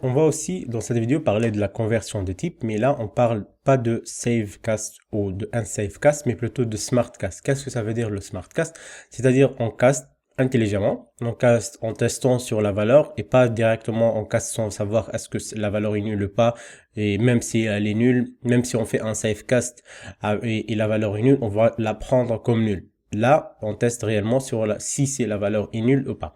on va aussi dans cette vidéo parler de la conversion de type, mais là on parle pas de save cast ou de unsafe cast, mais plutôt de smart cast. Qu'est-ce que ça veut dire le smart cast? C'est-à-dire on cast intelligemment, on cast en testant sur la valeur et pas directement en cast sans savoir est-ce que la valeur est nulle ou pas, et même si elle est nulle, même si on fait un safe cast et la valeur est nulle, on va la prendre comme nulle. Là, on teste réellement sur si c'est la valeur est nulle ou pas.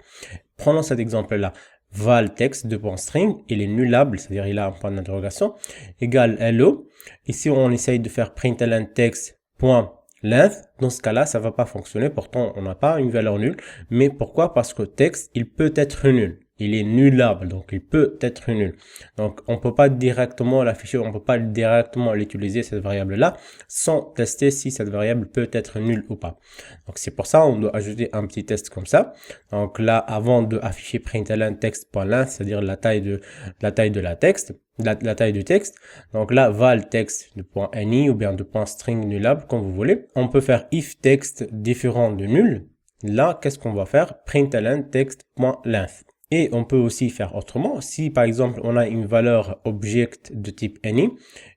Prenons cet exemple-là. Val text string, il est nullable, c'est-à-dire il a un point d'interrogation, égale hello. Ici, on essaye de faire println text.length. Dans ce cas-là, ça va pas fonctionner. Pourtant, on n'a pas une valeur nulle. Mais pourquoi? Parce que text, il peut être nul. Il est nullable, donc il peut être nul. Donc, on peut pas directement l'afficher, on peut pas directement l'utiliser, cette variable-là, sans tester si cette variable peut être nulle ou pas. Donc, c'est pour ça, on doit ajouter un petit test comme ça. Donc là, avant de afficher println text.length, c'est-à-dire la taille de la texte, la taille du texte. Donc là, val text de .any ou bien de .string nullable, comme vous voulez. On peut faire if text différent de nul. Là, qu'est-ce qu'on va faire? Println text.length. Et on peut aussi faire autrement. Si par exemple, on a une valeur object de type any,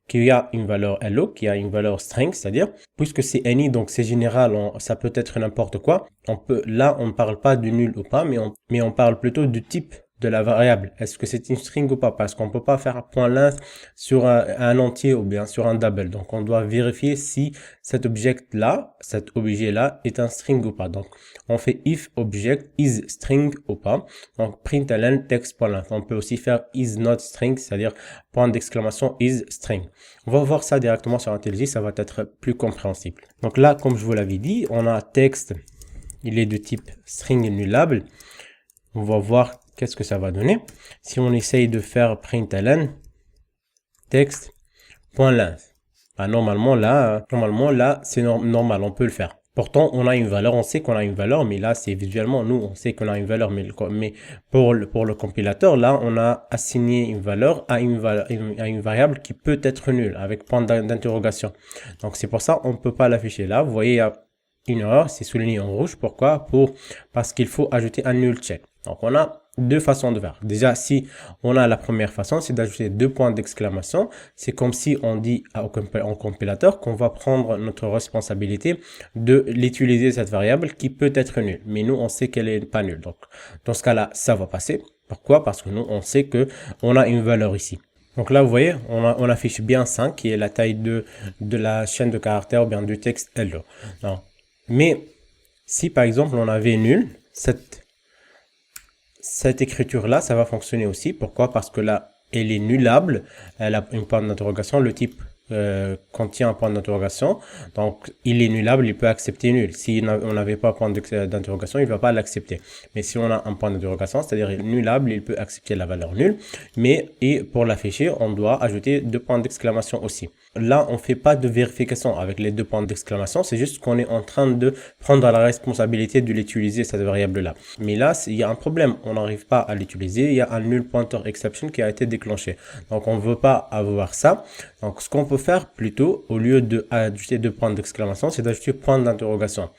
qui a une valeur hello, qui a une valeur string, c'est-à-dire, puisque c'est any, donc c'est général, ça peut être n'importe quoi. Là, on ne parle pas de nul ou pas, mais on parle plutôt du type de la variable. Est-ce que c'est une string ou pas? Parce qu'on peut pas faire un point length sur un entier ou bien sur un double. Donc, on doit vérifier si cet objet-là est un string ou pas. Donc, on fait if object is string ou pas. Donc, println text.length. On peut aussi faire is not string, c'est-à-dire point d'exclamation is string. On va voir ça directement sur IntelliJ, ça va être plus compréhensible. Donc là, comme je vous l'avais dit, on a texte, il est de type string nullable. On va voir qu'est-ce que ça va donner. Si on essaye de faire println text.length, normalement là, c'est normal, on peut le faire. Pourtant, on a une valeur, on sait qu'on a une valeur, mais là, c'est visuellement, nous, on sait qu'on a une valeur, mais pour le compilateur, là, on a assigné une valeur à une variable qui peut être nulle, avec point d'interrogation. Donc, c'est pour ça, on ne peut pas l'afficher là. Vous voyez, il y a une erreur, c'est souligné en rouge. Pourquoi? Parce qu'il faut ajouter un null check. Donc, on a deux façons de faire. Déjà, si on a la première façon, c'est d'ajouter deux points d'exclamation. C'est comme si on dit au compilateur qu'on va prendre notre responsabilité de l'utiliser, cette variable qui peut être nulle. Mais nous, on sait qu'elle est pas nulle. Donc, dans ce cas-là, ça va passer. Pourquoi? Parce que nous, on sait que on a une valeur ici. Donc là, vous voyez, on affiche bien 5, qui est la taille de la chaîne de caractères ou bien du texte hello. Non. Mais si par exemple, on avait nul, cette écriture-là, ça va fonctionner aussi. Pourquoi? Parce que là, elle est nullable. Elle a une point d'interrogation. Le type contient un point d'interrogation. Donc, il est nullable, il peut accepter nul. Si on n'avait pas un point d'interrogation, il ne va pas l'accepter. Mais si on a un point d'interrogation, c'est-à-dire nullable, il peut accepter la valeur nulle. Et pour l'afficher, on doit ajouter deux points d'exclamation aussi. Là, on ne fait pas de vérification avec les deux points d'exclamation. C'est juste qu'on est en train de prendre la responsabilité de l'utiliser, cette variable-là. Mais là, il y a un problème. On n'arrive pas à l'utiliser. Il y a un null pointer exception qui a été déclenché. Donc, on ne veut pas avoir ça. Donc, ce qu'on peut faire plutôt, au lieu d'ajouter deux points d'exclamation, c'est d'ajouter point d'interrogation.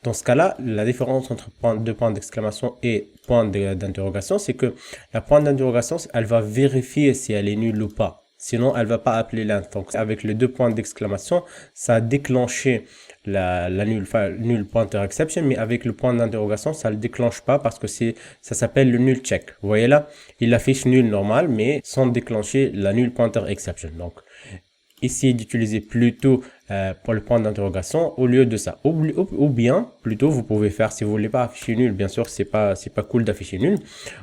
Dans ce cas-là, la différence entre deux points d'exclamation et point d'interrogation, c'est que la point d'interrogation, elle va vérifier si elle est nulle ou pas. Sinon, elle va pas appeler length. Donc, avec les deux points d'exclamation, ça a déclenché la null pointer exception, mais avec le point d'interrogation, ça le déclenche pas parce que ça s'appelle le null check. Vous voyez là, il affiche nul normal, mais sans déclencher la null pointer exception. Donc, essayez d'utiliser plutôt pour le point d'interrogation au lieu de ça. Ou bien, plutôt, vous pouvez faire, si vous voulez pas afficher nul, bien sûr, c'est pas cool d'afficher nul.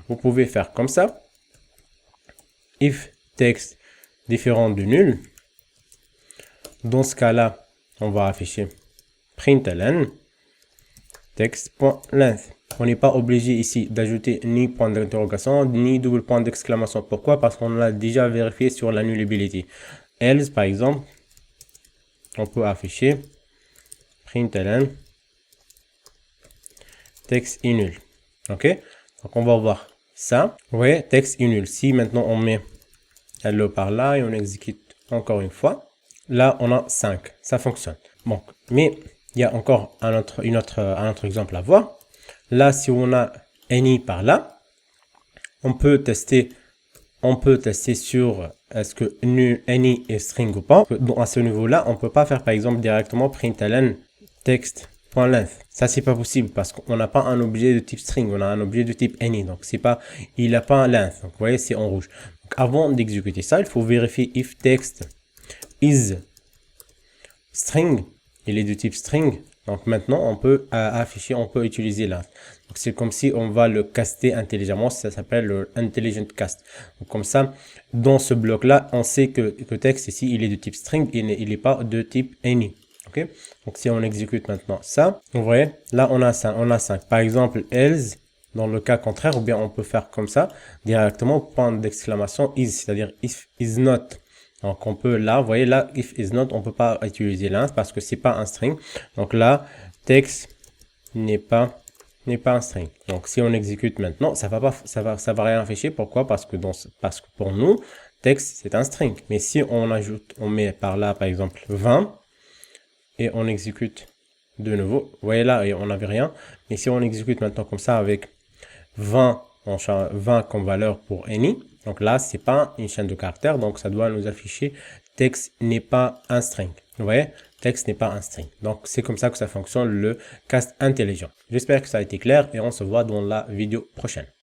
Vous pouvez faire comme ça. If text différent de nul. Dans ce cas-là, on va afficher println text.length. On n'est pas obligé ici d'ajouter ni point d'interrogation ni double point d'exclamation. Pourquoi? Parce qu'on l'a déjà vérifié sur la nullability. Else, par exemple, on peut afficher println text est nul. Ok? Donc on va voir ça. Vous voyez, texte est nul. Si maintenant on met hello par là et on exécute encore une fois, là on a 5. Ça fonctionne. Bon, mais il y a encore un autre exemple à voir. Là, si on a any par là, on peut tester on peut tester sur est-ce que any est string ou pas. À ce niveau-là, on peut pas faire par exemple directement println text.length. Ça, c'est pas possible parce qu'on n'a pas un objet de type string, on a un objet de type any. Donc, c'est pas, il n'a pas un length. Donc, vous voyez, c'est en rouge. Donc, avant d'exécuter ça, il faut vérifier if text is string. Il est de type string. Donc, maintenant, on peut afficher, on peut utiliser length. Donc, c'est comme si on va le caster intelligemment. Ça s'appelle le intelligent cast. Donc, comme ça, dans ce bloc-là, on sait que texte ici, il est de type string. Il n'est pas de type any. Ok, donc si on exécute maintenant ça, vous voyez, là on a 5. Par exemple, else, dans le cas contraire, ou bien on peut faire comme ça, directement, point d'exclamation is, c'est-à-dire if is not. Donc on peut là, vous voyez là, if is not, on peut pas utiliser l'int parce que c'est pas un string. Donc là, text n'est pas un string. Donc si on exécute maintenant, ça va rien afficher. Pourquoi? Parce que pour nous, text c'est un string. Mais si on ajoute, on met par là par exemple 20 et on exécute de nouveau, vous voyez là, on n'avait rien. Mais si on exécute maintenant comme ça avec 20 comme valeur pour any, donc là c'est pas une chaîne de caractères, donc ça doit nous afficher texte n'est pas un string. Vous voyez, texte n'est pas un string. Donc c'est comme ça que ça fonctionne le cast intelligent. J'espère que ça a été clair et on se voit dans la vidéo prochaine.